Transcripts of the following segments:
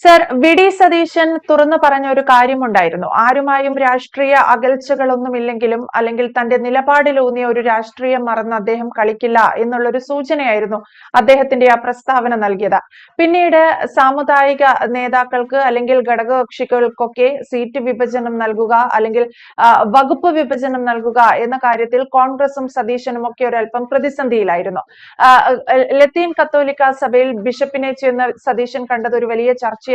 Sir, V D Satheesan തുറന്നു പറഞ്ഞ ഒരു കാര്യമുണ്ടായിരുന്നു. ആരുമായും രാഷ്ട്രീയ അകൽച്ചകളൊന്നുമില്ലെങ്കിലും അല്ലെങ്കിൽ തന്റെ നിലപാടിലൂന്നിയ ഒരു രാഷ്ട്രീയം മറന്ന് അദ്ദേഹം കളിക്കില്ല എന്നുള്ളൊരു സൂചനയായിരുന്നു അദ്ദേഹത്തിന്റെ ആ പ്രസ്താവന നൽകിയത്. പിന്നീട് സാമുദായിക നേതാക്കൾക്ക് അല്ലെങ്കിൽ ഘടകകക്ഷികൾക്കൊക്കെ സീറ്റ് വിഭജനം നൽകുക അല്ലെങ്കിൽ വകുപ്പ് വിഭജനം നൽകുക എന്ന കാര്യത്തിൽ കോൺഗ്രസും സതീശനും ഒക്കെ ഒരല്പം പ്രതിസന്ധിയിലായിരുന്നു. ലത്തീൻ കത്തോലിക്ക സഭയിൽ ബിഷപ്പിനെ ചെന്ന് സതീശൻ കണ്ടത് ഒരു വലിയ ചർച്ചയായിരുന്നു.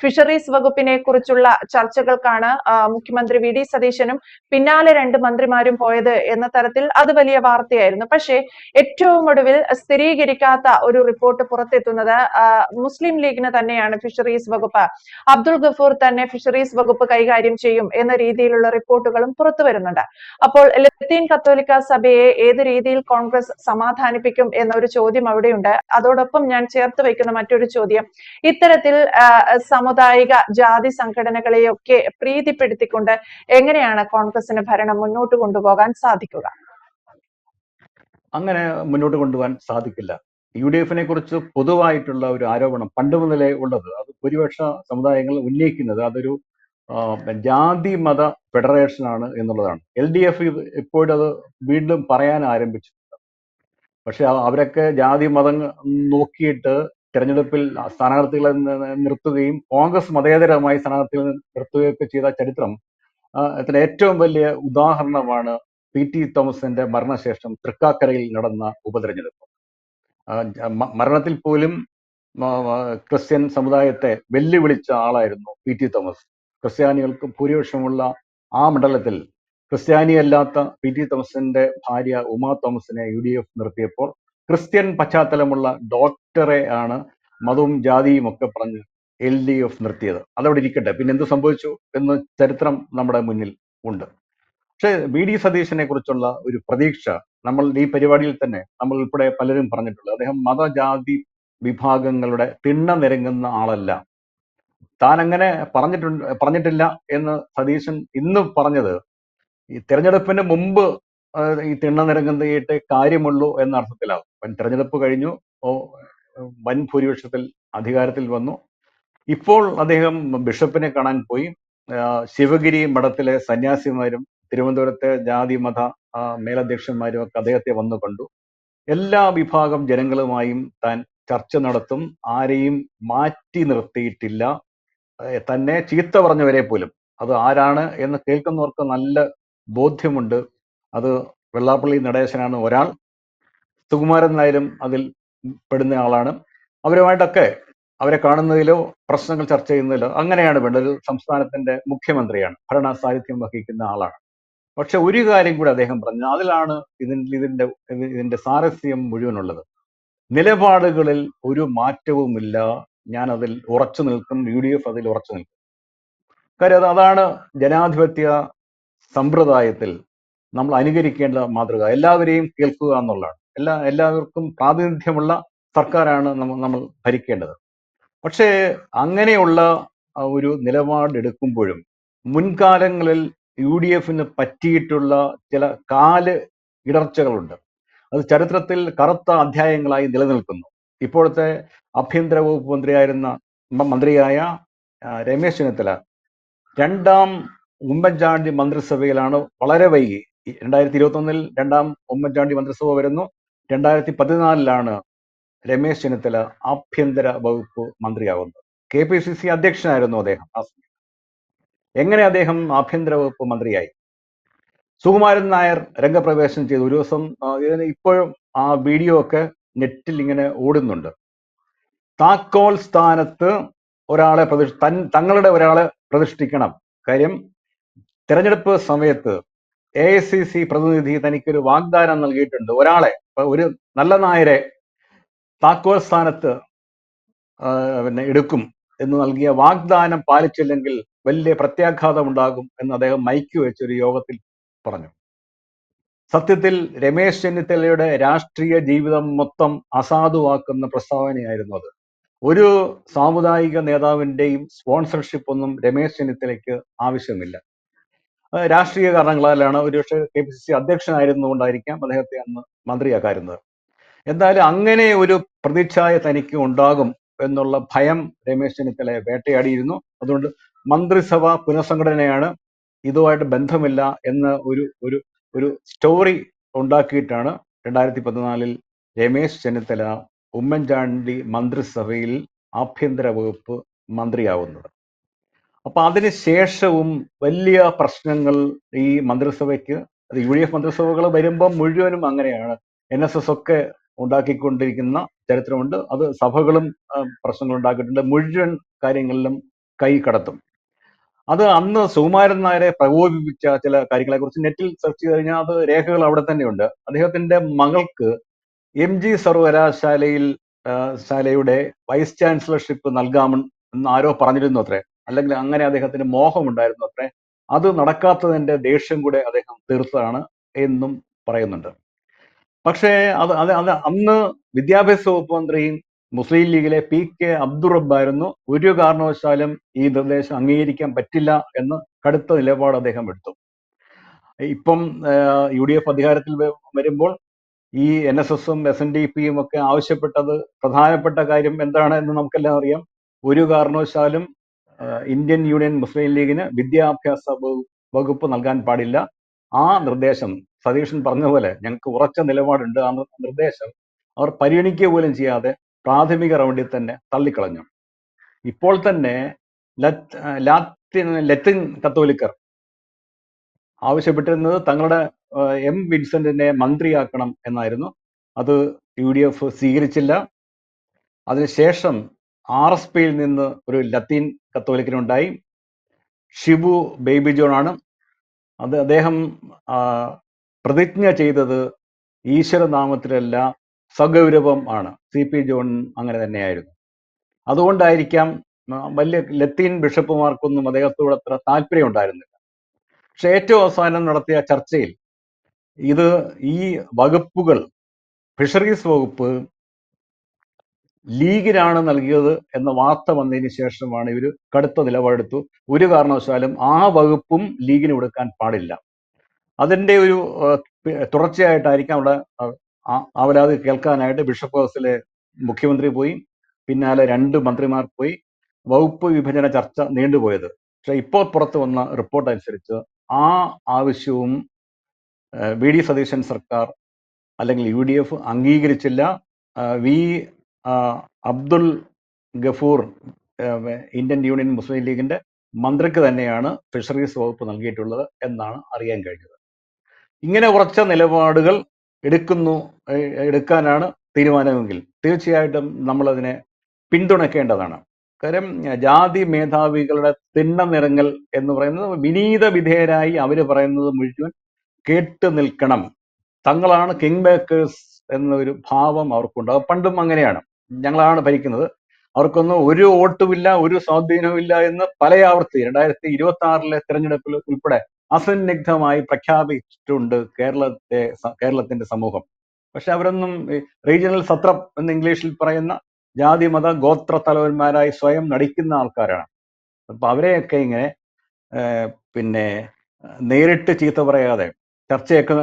ഫിഷറീസ് വകുപ്പിനെ കുറിച്ചുള്ള ചർച്ചകൾക്കാണ് മുഖ്യമന്ത്രി വി ഡി സതീശനും പിന്നാലെ 2 മന്ത്രിമാരും പോയത് എന്ന തരത്തിൽ അത് വലിയ വാർത്തയായിരുന്നു. പക്ഷേ ഏറ്റവും ഒടുവിൽ സ്ഥിരീകരിക്കാത്ത ഒരു റിപ്പോർട്ട് പുറത്തെത്തുന്നത് മുസ്ലിം ലീഗിന് തന്നെയാണ് ഫിഷറീസ് വകുപ്പ്. അബ്ദുൾ ഗഫൂർ തന്നെ ഫിഷറീസ് വകുപ്പ് കൈകാര്യം ചെയ്യും എന്ന രീതിയിലുള്ള റിപ്പോർട്ടുകളും പുറത്തു വരുന്നുണ്ട്. അപ്പോൾ ലത്തീൻ കത്തോലിക്ക സഭയെ ഏത് രീതിയിൽ കോൺഗ്രസ് സമാധാനിപ്പിക്കും എന്ന ഒരു ചോദ്യം അവിടെയുണ്ട്. അതോടൊപ്പം ഞാൻ ചേർത്ത് വയ്ക്കുന്ന മറ്റൊരു ചോദ്യം, ഇത്തരത്തിൽ സാമുദായിക ജാതി സംഘടനകളെയൊക്കെ പ്രീതിപ്പെടുത്തിക്കൊണ്ട് എങ്ങനെയാണ് കോൺഗ്രസിന് ഭരണം മുന്നോട്ട് കൊണ്ടുപോകാൻ സാധിക്കുക? അങ്ങനെ മുന്നോട്ട് കൊണ്ടുപോകാൻ സാധിക്കില്ല. യു ഡി എഫിനെ കുറിച്ച് പൊതുവായിട്ടുള്ള ഒരു ആരോപണം പണ്ട് മുതലേ ഉള്ളത്, അത് ഭൂരിപക്ഷ സമുദായങ്ങൾ ഉന്നയിക്കുന്നത് അതൊരു ജാതി മത ഫെഡറേഷനാണ് എന്നുള്ളതാണ്. എൽ ഡി എഫ് ഇപ്പോഴത് വീണ്ടും പറയാൻ ആരംഭിച്ചിട്ടുണ്ട്. പക്ഷെ അവരൊക്കെ ജാതി മതം നോക്കിയിട്ട് തെരഞ്ഞെടുപ്പിൽ സ്ഥാനാർത്ഥികളെ നിർത്തുകയും കോൺഗ്രസ് മതേതരമായി സ്ഥാനാർത്ഥികളെ നിർത്തുകയൊക്കെ ചെയ്ത ചരിത്രം അതിന് ഏറ്റവും വലിയ ഉദാഹരണമാണ് പി ടി തോമസിന്റെ മരണശേഷം തൃക്കാക്കരയിൽ നടന്ന ഉപതെരഞ്ഞെടുപ്പ്. മരണത്തിൽ പോലും ക്രിസ്ത്യൻ സമുദായത്തെ വെല്ലുവിളിച്ച ആളായിരുന്നു പി ടി തോമസ്. ക്രിസ്ത്യാനികൾക്ക് ഭൂരിപക്ഷമുള്ള ആ മണ്ഡലത്തിൽ ക്രിസ്ത്യാനിയല്ലാത്ത പി ടി തോമസിന്റെ ഭാര്യ ഉമാ തോമസിനെ യു ഡി എഫ് നിർത്തിയപ്പോൾ ക്രിസ്ത്യൻ പശ്ചാത്തലമുള്ള ഡോക്ടറെ ആണ് മതവും ജാതിയും ഒക്കെ പറഞ്ഞ് എൽ ഡി എഫ് നിർത്തിയത്. അതവിടെ ഇരിക്കട്ടെ, പിന്നെ എന്ത് സംഭവിച്ചു എന്ന് ചരിത്രം നമ്മുടെ മുന്നിൽ ഉണ്ട്. പക്ഷേ വി ഡി സതീശനെ കുറിച്ചുള്ള ഒരു പ്രതീക്ഷ നമ്മൾ ഈ പരിപാടിയിൽ തന്നെ നമ്മൾ ഉൾപ്പെടെ പലരും പറഞ്ഞിട്ടുള്ളത്, അദ്ദേഹം മതജാതി വിഭാഗങ്ങളുടെ തിണ്ണ നിരങ്ങുന്ന ആളല്ല. താൻ അങ്ങനെ പറഞ്ഞിട്ടില്ല എന്ന് സതീശൻ ഇന്ന് പറഞ്ഞത് ഈ തെരഞ്ഞെടുപ്പിന് മുമ്പ് ഈ തിണ്ണ നിരങ്ങുന്നതായിട്ട് കാര്യമുള്ളൂ എന്ന അർത്ഥത്തിലാവും. തെരഞ്ഞെടുപ്പ് കഴിഞ്ഞു, വൻ ഭൂരിപക്ഷത്തിൽ അധികാരത്തിൽ വന്നു. ഇപ്പോൾ അദ്ദേഹം ബിഷപ്പിനെ കാണാൻ പോയി. ശിവഗിരി മഠത്തിലെ സന്യാസിമാരും തിരുവനന്തപുരത്തെ ജാതി മത മേലധ്യക്ഷന്മാരും ഒക്കെ അദ്ദേഹത്തെ വന്നു കണ്ടു. എല്ലാ വിഭാഗം ജനങ്ങളുമായും താൻ ചർച്ച നടത്തും, ആരെയും മാറ്റി നിർത്തിയിട്ടില്ല. തന്നെ ചീത്ത പറഞ്ഞവരെ പോലും, അത് ആരാണ് എന്ന് കേൾക്കുന്നവർക്ക് നല്ല ബോധ്യമുണ്ട്. അത് വെള്ളാപ്പള്ളി നടേശനാണ് ഒരാൾ, സുകുമാരൻ നായരും അതിൽ പെടുന്ന ആളാണ്. അവരുമായിട്ടൊക്കെ അവരെ കാണുന്നതിലോ പ്രശ്നങ്ങൾ ചർച്ച ചെയ്യുന്നതിലോ അങ്ങനെയാണ് വേണ്ടത്. ഒരു സംസ്ഥാനത്തിന്റെ മുഖ്യമന്ത്രിയാണ്, ഭരണ സാന്നിധ്യം വഹിക്കുന്ന ആളാണ്. പക്ഷെ ഒരു കാര്യം കൂടി അദ്ദേഹം പറഞ്ഞു, അതിലാണ് ഇതിന്റെ സാരസ്യം മുഴുവനുള്ളത്. നിലപാടുകളിൽ ഒരു മാറ്റവുമില്ല, ഞാൻ അതിൽ ഉറച്ചു നിൽക്കും, യു ഡി എഫ് അതിൽ ഉറച്ചു നിൽക്കും. കാര്യം അതാണ് ജനാധിപത്യ സമ്പ്രദായത്തിൽ നമ്മൾ അനുകരിക്കേണ്ട മാതൃക. എല്ലാവരെയും കേൾക്കുക എന്നുള്ളതാണ്. എല്ലാവർക്കും പ്രാതിനിധ്യമുള്ള സർക്കാരാണ് നമ്മൾ ഭരിക്കേണ്ടത്. പക്ഷേ അങ്ങനെയുള്ള ഒരു നിലപാടെടുക്കുമ്പോഴും മുൻകാലങ്ങളിൽ യു ഡി എഫിന് പറ്റിയിട്ടുള്ള ചില ഇടർച്ചകളുണ്ട്. അത് ചരിത്രത്തിൽ കറുത്ത അധ്യായങ്ങളായി നിലനിൽക്കുന്നു. ഇപ്പോഴത്തെ ആഭ്യന്തര വകുപ്പ് മന്ത്രിയായ രമേശ് ചെന്നിത്തല 2ാം ഉമ്മൻചാണ്ടി മന്ത്രിസഭയിലാണ് വളരെ വൈകി. 2021 2ാം ഉമ്മൻചാണ്ടി മന്ത്രിസഭ വരുന്നു. 2014 രമേശ് ചെന്നിത്തല ആഭ്യന്തര വകുപ്പ് മന്ത്രിയാകുന്നത്. KPCC അധ്യക്ഷനായിരുന്നു അദ്ദേഹം ആ സമയത്ത്. എങ്ങനെ അദ്ദേഹം ആഭ്യന്തര വകുപ്പ് മന്ത്രിയായി? സുകുമാരൻ നായർ രംഗപ്രവേശനം ചെയ്തു. ഒരു ദിവസം ഇപ്പോഴും ആ വീഡിയോ ഒക്കെ നെറ്റിൽ ഇങ്ങനെ ഓടുന്നുണ്ട്. താക്കോൽ സ്ഥാനത്ത് ഒരാളെ തങ്ങളുടെ ഒരാളെ പ്രതിഷ്ഠിക്കണം. കാര്യം തെരഞ്ഞെടുപ്പ് സമയത്ത് AICC പ്രതിനിധി തനിക്കൊരു വാഗ്ദാനം നൽകിയിട്ടുണ്ട്. ഒരാളെ, ഒരു നല്ല നായരെ താക്കോൽ സ്ഥാനത്ത് എടുക്കും എന്ന് നൽകിയ വാഗ്ദാനം പാലിച്ചില്ലെങ്കിൽ വലിയ പ്രത്യാഘാതം ഉണ്ടാകും എന്ന് അദ്ദേഹം മൈക്ക് വെച്ചൊരു യോഗത്തിൽ പറഞ്ഞു. സത്യത്തിൽ രമേശ് ചെന്നിത്തലയുടെ രാഷ്ട്രീയ ജീവിതം മൊത്തം അസാധുവാക്കുന്ന പ്രസ്താവനയായിരുന്നു അത്. ഒരു സാമുദായിക നേതാവിന്റെയും സ്പോൺസർഷിപ്പ് ഒന്നും രമേശ് ചെന്നിത്തലയ്ക്ക് ആവശ്യമില്ല. രാഷ്ട്രീയ കാരണങ്ങളാലാണ്, ഒരുപക്ഷെ KPCC അധ്യക്ഷനായിരുന്നുകൊണ്ടായിരിക്കാം അദ്ദേഹത്തെ അന്ന് മന്ത്രിയാക്കാരുന്നത്. എന്തായാലും അങ്ങനെ ഒരു പ്രതിച്ഛായ തനിക്ക് ഉണ്ടാകും എന്നുള്ള ഭയം രമേശ് ചെന്നിത്തലയെ വേട്ടയാടിയിരുന്നു. അതുകൊണ്ട് മന്ത്രിസഭ പുനഃസംഘടനയാണ്, ഇതുമായിട്ട് ബന്ധമില്ല എന്ന ഒരു ഒരു ഒരു സ്റ്റോറി ഉണ്ടാക്കിയിട്ടാണ് 2014 രമേശ് ചെന്നിത്തല ഉമ്മൻചാണ്ടി മന്ത്രിസഭയിൽ ആഭ്യന്തര വകുപ്പ് മന്ത്രിയാവുന്നത്. അപ്പൊ അതിന് ശേഷവും വലിയ പ്രശ്നങ്ങൾ ഈ മന്ത്രിസഭയ്ക്ക്, അത് UDF മന്ത്രിസഭകൾ വരുമ്പം മുഴുവനും അങ്ങനെയാണ്. NSS ഒക്കെ ഉണ്ടാക്കിക്കൊണ്ടിരിക്കുന്ന ചരിത്രമുണ്ട്. അത് സഭകളും പ്രശ്നങ്ങൾ ഉണ്ടാക്കിയിട്ടുണ്ട്. മുഴുവൻ കാര്യങ്ങളിലും കൈ കടത്തും. അത് അന്ന് സുകുമാരൻ നായരെ പ്രകോപിപ്പിച്ച ചില കാര്യങ്ങളെ കുറിച്ച് നെറ്റിൽ സെർച്ച് ചെയ്ത് കഴിഞ്ഞാൽ അത് രേഖകൾ അവിടെ തന്നെയുണ്ട്. അദ്ദേഹത്തിന്റെ മകൾക്ക് MG സർവകലാശാലയിൽ ശാലയുടെ വൈസ് ചാൻസലർഷിപ്പ് നൽകാമെന്ന് ആരോ പറഞ്ഞിരുന്നു അത്രേ, അല്ലെങ്കിൽ അങ്ങനെ അദ്ദേഹത്തിന് മോഹമുണ്ടായിരുന്നു അത്രേ. അത് നടക്കാത്തതിന്റെ ദേഷ്യം കൂടെ അദ്ദേഹം തീർത്തതാണ് എന്നും പറയുന്നുണ്ട്. പക്ഷേ അത് അത് അത് അന്ന് വിദ്യാഭ്യാസ വകുപ്പ് മന്ത്രിയും മുസ്ലിം ലീഗിലെ PK അബ്ദുൾ റബ്ബായിരുന്നു. ഒരു കാരണവശാലും ഈ നിർദ്ദേശം അംഗീകരിക്കാൻ പറ്റില്ല എന്ന് കടുത്ത നിലപാട് അദ്ദേഹം എടുത്തു. ഇപ്പം UDF അധികാരത്തിൽ വരുമ്പോൾ ഈ NSSഉം SNDPയും ഒക്കെ ആവശ്യപ്പെട്ടത് പ്രധാനപ്പെട്ട കാര്യം എന്താണ് എന്ന് നമുക്കെല്ലാം അറിയാം. ഒരു കാരണവശാലും ഇന്ത്യൻ യൂണിയൻ മുസ്ലിം ലീഗിന് വിദ്യാഭ്യാസ വകുപ്പ് നൽകാൻ പാടില്ല. ആ നിർദ്ദേശം സതീശൻ പറഞ്ഞ പോലെ ഞങ്ങൾക്ക് ഉറച്ച നിലപാടുണ്ട്. ആ നിർദ്ദേശം അവർ പരിഗണിക്കുക പോലും ചെയ്യാതെ പ്രാഥമിക റൗണ്ടിൽ തന്നെ തള്ളിക്കളഞ്ഞു. ഇപ്പോൾ തന്നെ ലത്തിൻ കത്തോലിക്കർ ആവശ്യപ്പെട്ടിരുന്നത് തങ്ങളുടെ M വിൻസെന്റിനെ മന്ത്രിയാക്കണം എന്നായിരുന്നു. അത് UDF സ്വീകരിച്ചില്ല. അതിനുശേഷം RSPയിൽ നിന്ന് ഒരു ലത്തീൻ കത്തോലിക്കനുണ്ടായി, ഷിബു ബേബി ജോൺ ആണ്. അദ്ദേഹം പ്രതിജ്ഞ ചെയ്തത് ഈശ്വരനാമത്തിലല്ല സഗൗരവം ആണ്. CP ജോൺ അങ്ങനെ തന്നെയായിരുന്നു. അതുകൊണ്ടായിരിക്കാം വലിയ ലത്തീൻ ബിഷപ്പുമാർക്കൊന്നും അദ്ദേഹത്തോട് അത്ര താല്പര്യം ഉണ്ടായിരുന്നില്ല. പക്ഷെ ഏറ്റവും അവസാനം നടത്തിയ ചർച്ചയിൽ ഈ വകുപ്പുകൾ, ഫിഷറീസ് വകുപ്പ് ലീഗിനാണ് നൽകിയത് എന്ന വാർത്ത വന്നതിന് ശേഷമാണ് ഇവർ കടുത്ത നിലപാടെടുത്തു. ഒരു കാരണവശാലും ആ വകുപ്പും ലീഗിന് കൊടുക്കാൻ പാടില്ല. അതിൻ്റെ ഒരു തുടർച്ചയായിട്ടായിരിക്കാം അവിടെ അവലാതി കേൾക്കാനായിട്ട് ബിഷപ്പ് ഹൗസിലെ മുഖ്യമന്ത്രി പോയി, പിന്നാലെ 2 മന്ത്രിമാർ പോയി, വകുപ്പ് വിഭജന ചർച്ച നീണ്ടുപോയത്. പക്ഷെ ഇപ്പോൾ പുറത്തു വന്ന റിപ്പോർട്ട് അനുസരിച്ച് ആ ആവശ്യവും VD സതീശൻ സർക്കാർ അല്ലെങ്കിൽ UDF അംഗീകരിച്ചില്ല. അബ്ദുൽ ഗഫൂർ ഇന്ത്യൻ യൂണിയൻ മുസ്ലിം ലീഗിന്റെ മന്ത്രിക്ക് തന്നെയാണ് ഫിഷറീസ് വകുപ്പ് നൽകിയിട്ടുള്ളത് എന്നാണ് അറിയാൻ കഴിഞ്ഞത്. ഇങ്ങനെ ഉറച്ച നിലപാടുകൾ എടുക്കാനാണ് തീരുമാനമെങ്കിൽ തീർച്ചയായിട്ടും നമ്മളതിനെ പിന്തുണയ്ക്കേണ്ടതാണ്. കാര്യം ജാതി മേധാവികളുടെ തിണ്ണനിറങ്ങൽ എന്ന് പറയുന്നത് വിനീത വിധേയരായി അവർ പറയുന്നത് മുഴുവൻ കേട്ടു നിൽക്കണം. തങ്ങളാണ് കിങ് മേക്കേഴ്സ് എന്നൊരു ഭാവം അവർക്കുണ്ട്. പണ്ടും അങ്ങനെയാണ്. ഞങ്ങളാണ് ഭരിക്കുന്നത്, അവർക്കൊന്നും ഒരു വോട്ടുമില്ല, ഒരു സ്വാധീനവുമില്ല എന്ന് പല ആവർത്തി 2026 തെരഞ്ഞെടുപ്പിൽ ഉൾപ്പെടെ അസന്നിഗ്ധമായി പ്രഖ്യാപിച്ചിട്ടുണ്ട് കേരളത്തിന്റെ സമൂഹം. പക്ഷെ അവരൊന്നും റീജിയണൽ സത്രം എന്ന് ഇംഗ്ലീഷിൽ പറയുന്ന ജാതി മത ഗോത്ര തലവന്മാരായി സ്വയം നടിക്കുന്ന ആൾക്കാരാണ്. അപ്പൊ അവരെയൊക്കെ ഇങ്ങനെ നേരിട്ട് ചീത്ത പറയാതെ ചർച്ചയൊക്കെ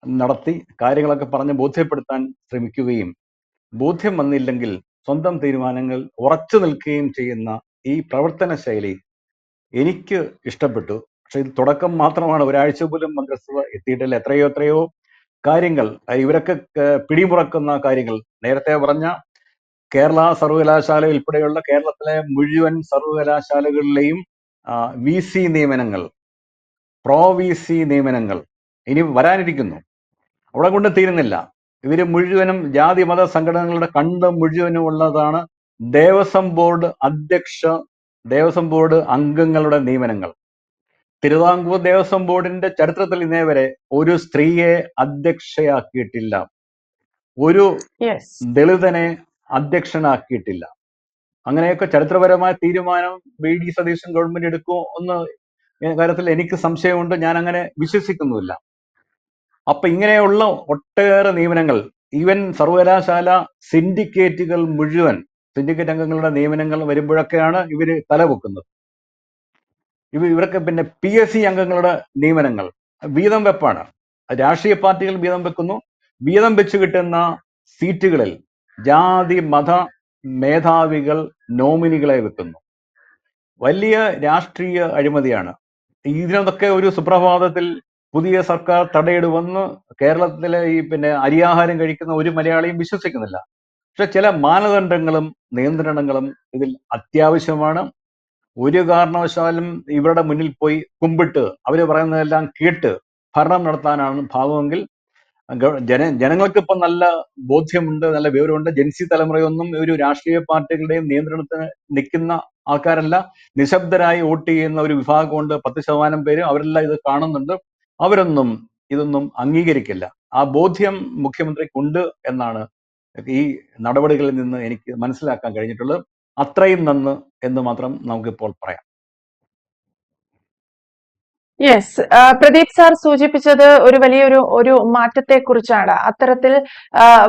നടത്തി കാര്യങ്ങളൊക്കെ പറഞ്ഞ് ബോധ്യപ്പെടുത്താൻ ശ്രമിക്കുകയും ബോധ്യം വന്നില്ലെങ്കിൽ സ്വന്തം തീരുമാനങ്ങൾ ഉറച്ചു നിൽക്കുകയും ചെയ്യുന്ന ഈ പ്രവർത്തന ശൈലി എനിക്ക് ഇഷ്ടപ്പെട്ടു. പക്ഷെ ഇത് തുടക്കം മാത്രമാണ്. ഒരാഴ്ച പോലും മന്ത്രിസഭ എത്തിയിട്ടില്ല. എത്രയോ കാര്യങ്ങൾ ഇവരൊക്കെ പിടിമുറക്കുന്ന കാര്യങ്ങൾ, നേരത്തെ പറഞ്ഞ കേരള സർവകലാശാല ഉൾപ്പെടെയുള്ള കേരളത്തിലെ മുഴുവൻ സർവകലാശാലകളിലെയും VC നിയമനങ്ങൾ, VC നിയമനങ്ങൾ ഇനി വരാനിരിക്കുന്നു. അവിടെ കൊണ്ട് തീരുന്നില്ല. ഇവര് മുഴുവനും ജാതി മത സംഘടനകളുടെ മുഴുവനും ഉള്ളതാണ് ദേവസ്വം ബോർഡ് അംഗങ്ങളുടെ നിയമനങ്ങൾ. തിരുവിതാംകൂർ ദേവസ്വം ബോർഡിന്റെ ചരിത്രത്തിൽ ഇന്നേ വരെ ഒരു സ്ത്രീയെ അധ്യക്ഷയാക്കിയിട്ടില്ല, ഒരു ദളിതനെ അധ്യക്ഷനാക്കിയിട്ടില്ല. അങ്ങനെയൊക്കെ ചരിത്രപരമായ തീരുമാനം VD സതീശൻ ഗവൺമെന്റ് എടുക്കുമോ എന്ന കാര്യത്തിൽ എനിക്ക് സംശയമുണ്ട്. ഞാൻ അങ്ങനെ വിശ്വസിക്കുന്നുമില്ല. അപ്പൊ ഇങ്ങനെയുള്ള ഒട്ടേറെ നിയമനങ്ങൾ, ഈവൻ സർവകലാശാല സിൻഡിക്കേറ്റുകൾ മുഴുവൻ, സിൻഡിക്കേറ്റ് അംഗങ്ങളുടെ നിയമനങ്ങൾ വരുമ്പോഴൊക്കെയാണ് ഇവര് തലപൊക്കുന്നത്. ഇവരൊക്കെ PSC അംഗങ്ങളുടെ നിയമനങ്ങൾ വീതം വെപ്പാണ്. രാഷ്ട്രീയ പാർട്ടികൾ വീതം വെക്കുന്നു. വീതം വെച്ച് കിട്ടുന്ന സീറ്റുകളിൽ ജാതി മത മേധാവികൾ നോമിനികളെ വെക്കുന്നു. വലിയ രാഷ്ട്രീയ അഴിമതിയാണ്. ഇതിനൊക്കെ ഒരു സുപ്രഭാതത്തിൽ പുതിയ സർക്കാർ തടയിടുമെന്ന് കേരളത്തിലെ ഈ അരിയാഹാരം കഴിക്കുന്ന ഒരു മലയാളിയും വിശ്വസിക്കുന്നില്ല. പക്ഷെ ചില മാനദണ്ഡങ്ങളും നിയന്ത്രണങ്ങളും ഇതിൽ അത്യാവശ്യമാണ്. ഒരു കാരണവശാലും ഇവരുടെ മുന്നിൽ പോയി കുമ്പിട്ട് അവർ പറയുന്നതെല്ലാം കേട്ട് ഭരണം നടത്താനാണ് ഭാവമെങ്കിൽ ജനങ്ങൾക്ക് ഇപ്പം നല്ല ബോധ്യമുണ്ട്, നല്ല വിവരമുണ്ട്. ജൻസി തലമുറയൊന്നും ഒരു രാഷ്ട്രീയ പാർട്ടികളുടെയും നിയന്ത്രണത്തിന് നിൽക്കുന്ന ആൾക്കാരല്ല. നിശബ്ദരായി വോട്ട് ചെയ്യുന്ന ഒരു വിഭാഗമുണ്ട്, 10% പേര്. അവരെല്ലാം ഇത് കാണുന്നുണ്ട്. അവരൊന്നും ഇതൊന്നും അംഗീകരിക്കില്ല. ആ ബോധ്യം മുഖ്യമന്ത്രിക്കുണ്ട് എന്നാണ് ഈ നടപടികളിൽ നിന്ന് എനിക്ക് മനസ്സിലാക്കാൻ കഴിഞ്ഞിട്ടുള്ളത്. അത്രയും നന്ന് എന്ന് മാത്രം നമുക്കിപ്പോൾ പറയാം. യെസ്, പ്രദീപ് സാർ സൂചിപ്പിച്ചത് ഒരു വലിയൊരു മാറ്റത്തെ കുറിച്ചാണ്. അത്തരത്തിൽ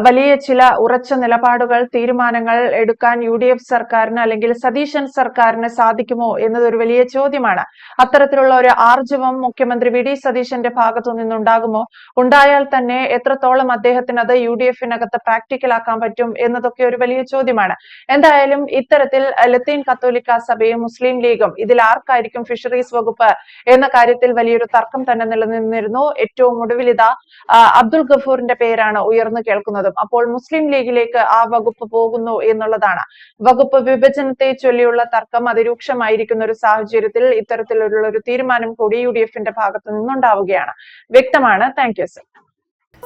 വലിയ ചില ഉറച്ച നിലപാടുകൾ, തീരുമാനങ്ങൾ എടുക്കാൻ UDF സർക്കാരിന് അല്ലെങ്കിൽ സതീശൻ സർക്കാരിന് സാധിക്കുമോ എന്നത് ഒരു വലിയ ചോദ്യമാണ്. അത്തരത്തിലുള്ള ഒരു ആർജവം മുഖ്യമന്ത്രി VD സതീശന്റെ ഭാഗത്തു നിന്നുണ്ടാകുമോ? ഉണ്ടായാൽ തന്നെ എത്രത്തോളം അദ്ദേഹത്തിന് അത് UDF-നകത്ത് പ്രാക്ടിക്കലാക്കാൻ പറ്റും എന്നതൊക്കെ ഒരു വലിയ ചോദ്യമാണ്. എന്തായാലും ഇത്തരത്തിൽ ലത്തീൻ കത്തോലിക്ക സഭയും മുസ്ലിം ലീഗും ഇതിൽ ആർക്കായിരിക്കും ഫിഷറീസ് വകുപ്പ് എന്ന കാര്യത്തിൽ വലിയൊരു തർക്കം തന്നെ നിലനിന്നിരുന്നു. ഏറ്റവും ഒടുവിൽ ഇതാ അബ്ദുൾ ഗഫൂറിന്റെ പേരാണ് ഉയർന്നു കേൾക്കുന്നതും. അപ്പോൾ മുസ്ലിം ലീഗിലേക്ക് ആ വകുപ്പ് പോകുന്നു എന്നുള്ളതാണ്. വകുപ്പ് വിഭജനത്തെ ചൊല്ലിയുള്ള തർക്കം അതിരൂക്ഷമായിരിക്കുന്ന ഒരു സാഹചര്യത്തിൽ ഇത്തരത്തിലുള്ള ഒരു തീരുമാനം കൂടി UDF-ന്റെ ഭാഗത്തു നിന്നുണ്ടാവുകയാണ്. വ്യക്തമാണ്. Thank you sir.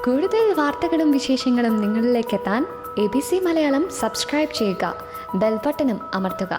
കൂടുതൽ വാർത്തകളും വിശേഷങ്ങളും നിങ്ങളിലേക്ക് എത്താൻ ABC മലയാളം സബ്സ്ക്രൈബ് ചെയ്യുക, ബെൽ ബട്ടണും അമർത്തുക.